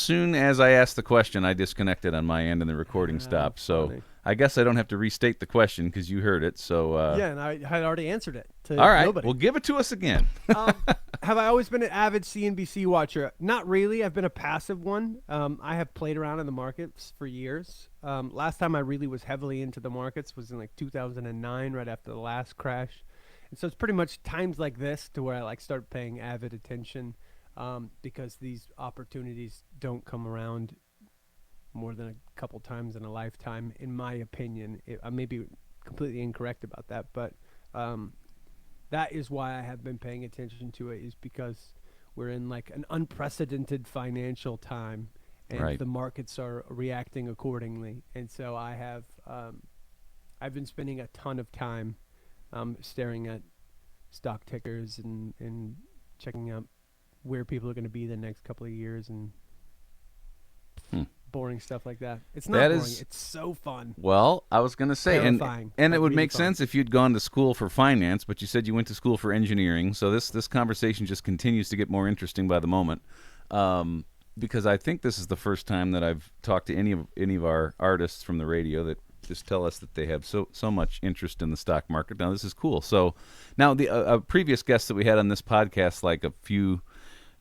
soon as I asked the question, I disconnected on my end and the recording stopped. So funny. I guess I don't have to restate the question because you heard it. So Yeah, and I had already answered it to all right, nobody. well, give it to us again. Have I always been an avid CNBC watcher? Not really. I've been a passive one. I have played around in the markets for years. Last time I really was heavily into the markets was in like 2009, right after the last crash. And so it's pretty much times like this to where I like start paying avid attention, because these opportunities don't come around more than a couple times in a lifetime, in my opinion. I may be completely incorrect about that, but that is why I have been paying attention to it, is because we're in like an unprecedented financial time, and Right. the markets are reacting accordingly. And so I've been spending a ton of time staring at stock tickers and checking out where people are going to be the next couple of years, and boring stuff like that. It's not That boring. is- It's so fun. Well, I was going to say, Terrifying, and it but would really make fun. sense if you'd gone to school for finance, but you said you went to school for engineering. So this conversation just continues to get more interesting by the moment, because I think this is the first time that I've talked to any of our artists from the radio that just tell us that they have so much interest in the stock market. Now this is cool. So now the a previous guest that we had on this podcast, like a few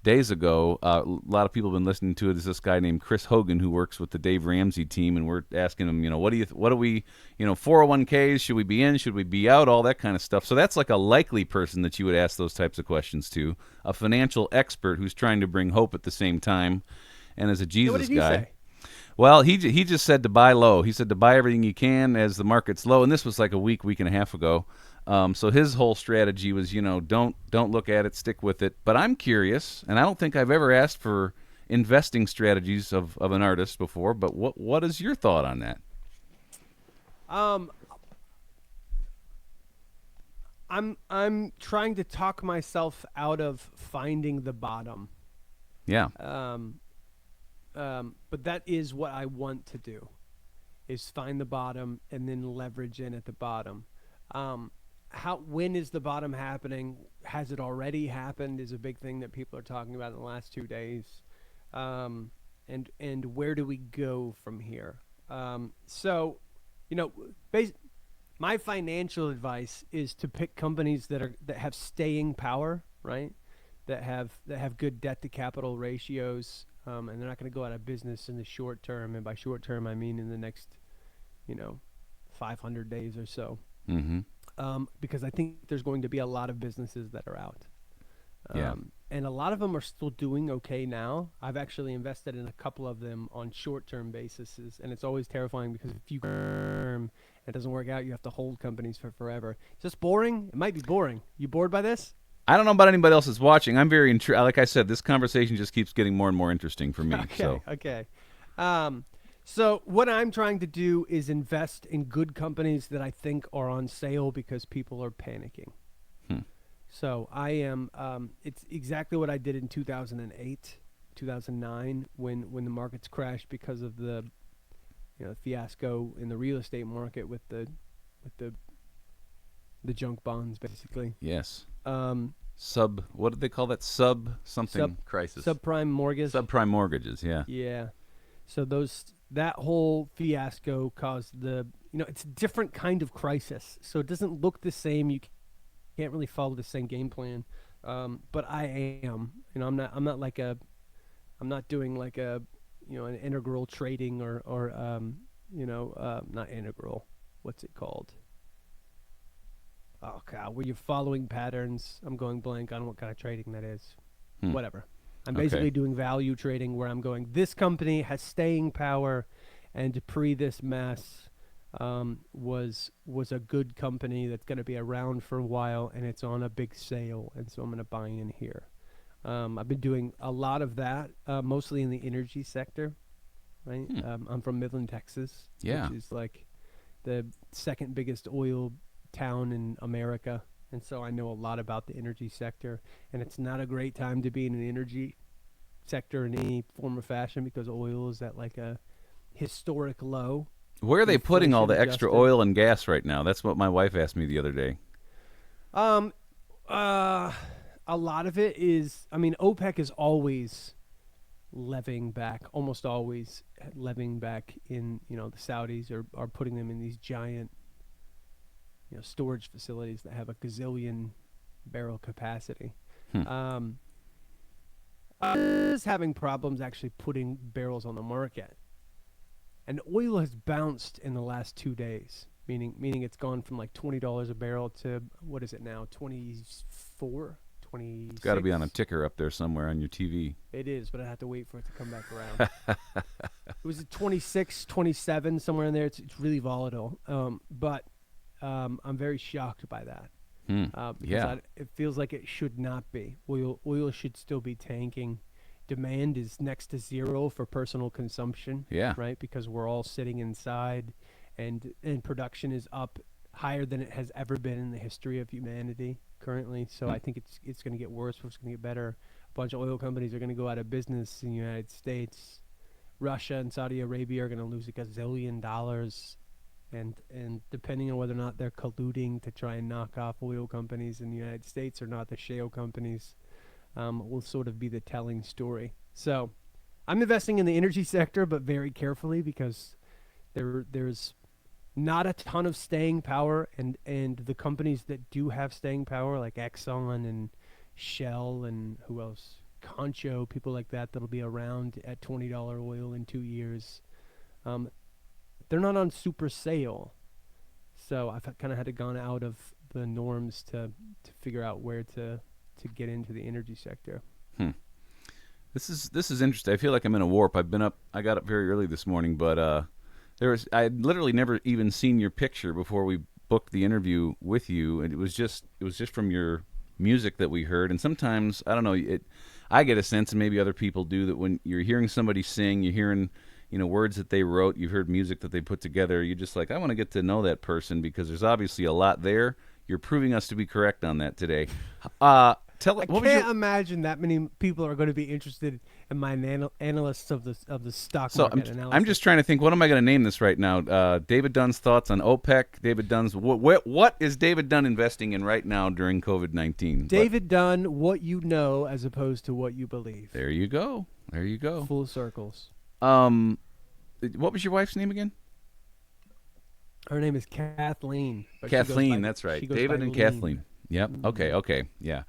days ago, a lot of people have been listening to it. Is this guy named Chris Hogan who works with the Dave Ramsey team, and we're asking him, what do we, 401ks, should we be in, should we be out, all that kind of stuff. So that's like a likely person that you would ask those types of questions to, a financial expert who's trying to bring hope at the same time, and as a Jesus What did he guy. say? Well, he just said to buy low. He said to buy everything you can as the market's low, and this was like a week and a half ago. So his whole strategy was, don't look at it, stick with it. But I'm curious, and I don't think I've ever asked for investing strategies of an artist before. But what is your thought on that? I'm trying to talk myself out of finding the bottom. Yeah, But that is what I want to do, is find the bottom and then leverage in at the bottom. When is the bottom happening? Has it already happened? Is a big thing that people are talking about in the last 2 days. And where do we go from here? So, my financial advice is to pick companies that have staying power, right? That have good debt to capital ratios, and they're not going to go out of business in the short term. And by short term, I mean in the next, 500 days or so. mm-hmm. Because I think there's going to be a lot of businesses that are out. Yeah. And a lot of them are still doing okay now. I've actually invested in a couple of them on short-term basis, and it's always terrifying because if you term it doesn't work out, you have to hold companies for forever. Is this boring? It might be boring. You bored by this? I don't know about anybody else that's watching. I'm very intrigued. Like I said, this conversation just keeps getting more and more interesting for me. Okay. So what I'm trying to do is invest in good companies that I think are on sale because people are panicking. So I am. It's exactly what I did in 2008, 2009, when the markets crashed because of the fiasco in the real estate market with the junk bonds, basically. Yes. What did they call that? Crisis. Subprime mortgage. Subprime mortgages. Yeah. Yeah. So that whole fiasco caused it's a different kind of crisis. So it doesn't look the same. You can't really follow the same game plan. But I am. I'm not doing like an integral trading or not integral. What's it called? Oh God, where you're following patterns. I'm going blank on what kind of trading that is. Whatever. I'm basically doing value trading where I'm going, this company has staying power, and pre this mess was a good company that's going to be around for a while, and it's on a big sale, and so I'm going to buy in here. I've been doing a lot of that, mostly in the energy sector, right? I'm from Midland, Texas, Yeah. which is like the second biggest oil town in America. And so I know a lot about the energy sector, and it's not a great time to be in an energy sector in any form or fashion because oil is at like a historic low. Where are they putting all the extra Inflation oil and gas right now? That's what my wife asked me the other day. A lot of it is, OPEC is always levying back, almost always levying back in, the Saudis are putting them in these giant, storage facilities that have a gazillion barrel capacity. Hmm. Is having problems actually putting barrels on the market, and oil has bounced in the last 2 days. Meaning it's gone from like $20 a barrel to what is it now? 24, It's got to be on a 26? ticker up there somewhere on your TV. It is, but I have to wait for it to come back around. It was at 26, 27, somewhere in there. It's really volatile. But I'm very shocked by that. Because Yeah. it feels like it should not be. Oil should still be tanking. Demand is next to zero for personal consumption, Yeah. right? Because we're all sitting inside, and production is up higher than it has ever been in the history of humanity currently. So I think it's going to get worse before it's going to get better. A bunch of oil companies are going to go out of business in the United States. Russia and Saudi Arabia are going to lose like $1 zillion, and depending on whether or not they're colluding to try and knock off oil companies in the United States or not, the shale companies will sort of be the telling story. So I'm investing in the energy sector, but very carefully, because there's not a ton of staying power, and the companies that do have staying power, like Exxon and Shell and who else, Concho, people like that that'll be around at $20 oil in 2 years. They're not on super sale, so I've kind of had to gone out of the norms to figure out where to get into the energy sector. This is interesting. I feel like I'm in a warp. I got up very early this morning, but I had literally never even seen your picture before we booked the interview with you, and it was just from your music that we heard. And sometimes, I don't know, I get a sense, and maybe other people do, that when you're hearing somebody sing, you're hearing words that they wrote, you've heard music that they put together, you're just like, I want to get to know that person, because there's obviously a lot there. You're proving us to be correct on that today. I can't imagine that many people are going to be interested in my analysts of the stock market analysis. I'm just trying to think, what am I going to name this right now? David Dunn's thoughts on OPEC. David Dunn's what is David Dunn investing in right now during COVID-19? David Dunn, what you know as opposed to what you believe. There you go. Full circles. What was your wife's name again? Her name is Kathleen. Kathleen, that's right. David and Kathleen. Yep. Mm-hmm. Okay. Yeah.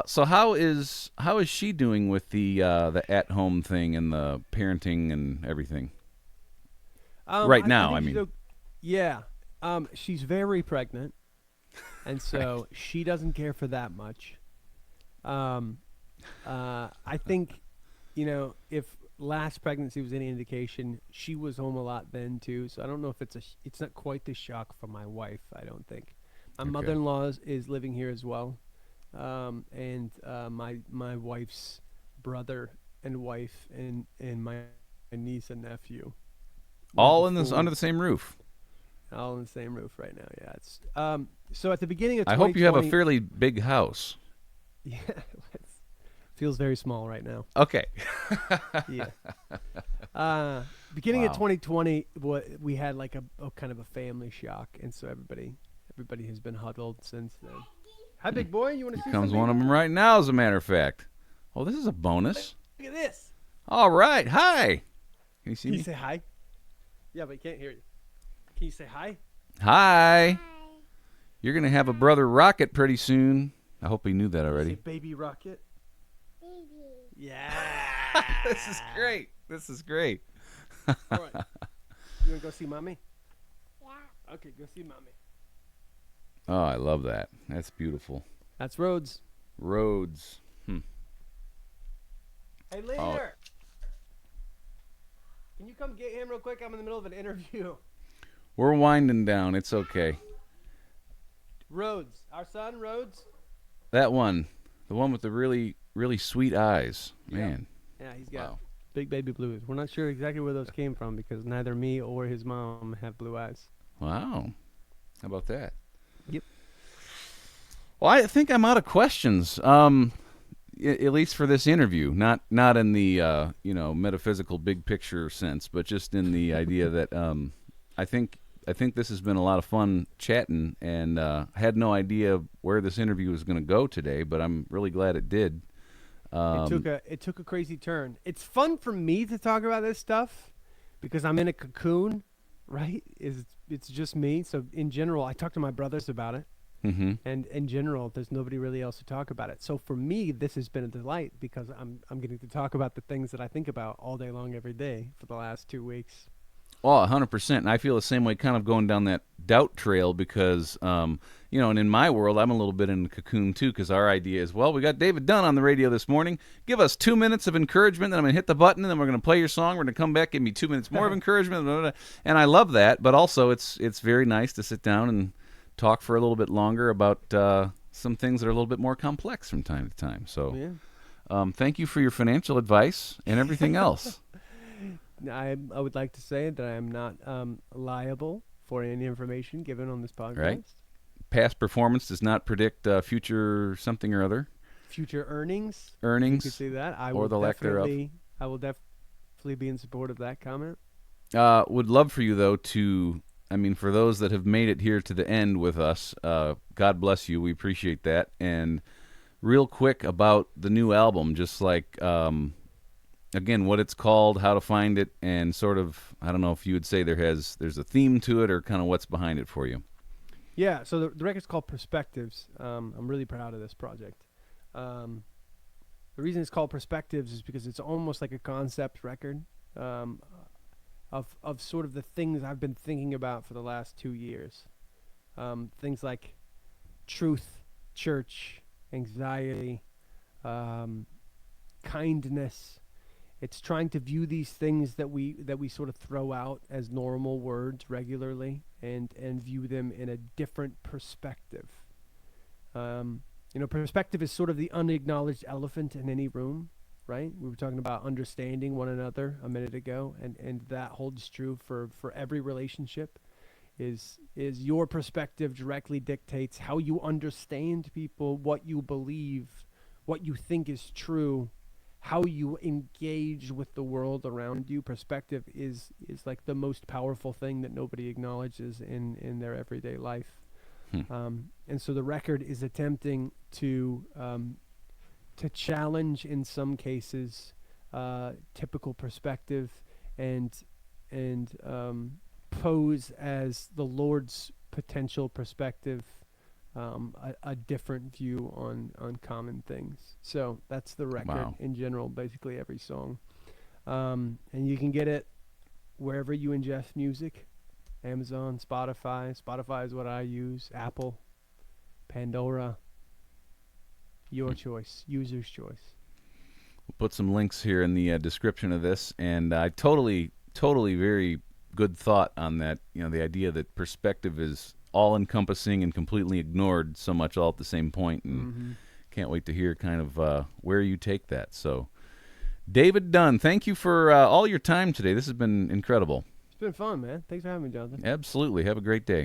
So how is she doing with the at home thing and the parenting and everything? Right now, I mean. Yeah. She's very pregnant, and so she doesn't care for that much. I think, if last pregnancy was any indication, she was home a lot then too. So I don't know if it's not quite the shock for my wife. I don't think. My mother-in-law is living here as well, and my wife's brother and wife and my niece and nephew. All under the same roof. All in the same roof right now. Yeah. It's so at the beginning of 2020, I hope you have a fairly big house. Yeah. Feels very small right now. Okay. Yeah. Beginning of 2020, we had like a kind of a family shock, and so everybody has been huddled since then. Hi, big boy. You want to see Here comes something? one of them right now, as a matter of fact. Oh, this is a bonus. Look at this. All right. Hi. Can you see Can me? you say hi? Yeah, but he can't hear you. Can you say hi? Hi. You're going to have a brother Rocket pretty soon. I hope he knew that Say already. baby Rocket. Yeah. This is great. All right. You want to go see mommy? Yeah. Okay, go see mommy. Oh, I love that. That's beautiful. That's Rhodes. Roads. Hey, later. Can you come get him real quick? I'm in the middle of an interview. We're winding down. It's okay. Rhodes. Our son, Rhodes. That one. The one with the really, really sweet eyes. Man. Yeah, he's got big baby blues. We're not sure exactly where those came from because neither me or his mom have blue eyes. Wow. How about that? Yep. Well, I think I'm out of questions. At least for this interview, not in the metaphysical big picture sense, but just in the idea that I think this has been a lot of fun chatting, and I had no idea where this interview was going to go today, but I'm really glad it did. It took a crazy turn. It's fun for me to talk about this stuff because I'm in a cocoon, right? It's just me. So in general, I talk to my brothers about it, Mm-hmm. and in general, there's nobody really else to talk about it. So for me, this has been a delight because I'm getting to talk about the things that I think about all day long, every day for the last 2 weeks. Oh, 100%. And I feel the same way, kind of going down that doubt trail because, and in my world, I'm a little bit in the cocoon too because our idea is, well, we got David Dunn on the radio this morning. Give us 2 minutes of encouragement, then I'm going to hit the button, and then we're going to play your song. We're going to come back, give me 2 minutes more of encouragement. Blah, blah, blah. And I love that, but also it's very nice to sit down and talk for a little bit longer about some things that are a little bit more complex from time to time. So Yeah. thank you for your financial advice and everything else, I would like to say that I am not liable for any information given on this podcast. right? Past performance does not predict future something or other. Future earnings. You could Earnings see that. or the lack thereof. I will definitely be in support of that comment. Would love for you though to, I mean, for those that have made it here to the end with us, God bless you. We appreciate that. And real quick about the new album, just like again, what it's called, how to find it, and sort of, I don't know if you would say there's a theme to it or kind of what's behind it for you. Yeah, so the record's called Perspectives. I'm really proud of this project. The reason it's called Perspectives is because it's almost like a concept record of sort of the things I've been thinking about for the last 2 years. Things like truth, church, anxiety, kindness. It's trying to view these things that we sort of throw out as normal words regularly and view them in a different perspective. Perspective is sort of the unacknowledged elephant in any room, right? We were talking about understanding one another a minute ago, and that holds true for every relationship. Is your perspective directly dictates how you understand people, what you believe, what you think is true, how you engage with the world around you. Perspective is like the most powerful thing that nobody acknowledges in their everyday life. And so the record is attempting to challenge, in some cases, typical perspective and pose as the Lord's potential perspective, a different view on common things. So that's the record. Wow. In general, basically every song. And you can get it wherever you ingest music. Amazon, Spotify. Spotify is what I use. Apple, Pandora. Your choice. User's choice. We'll put some links here in the description of this, and I totally very good thought on that. The idea that perspective is all-encompassing and completely ignored so much all at the same point, and can't wait to hear kind of where you take that. So, David Dunn, thank you for all your time today. This has been incredible. It's been fun, man. Thanks for having me, Jonathan. Absolutely. Have a great day.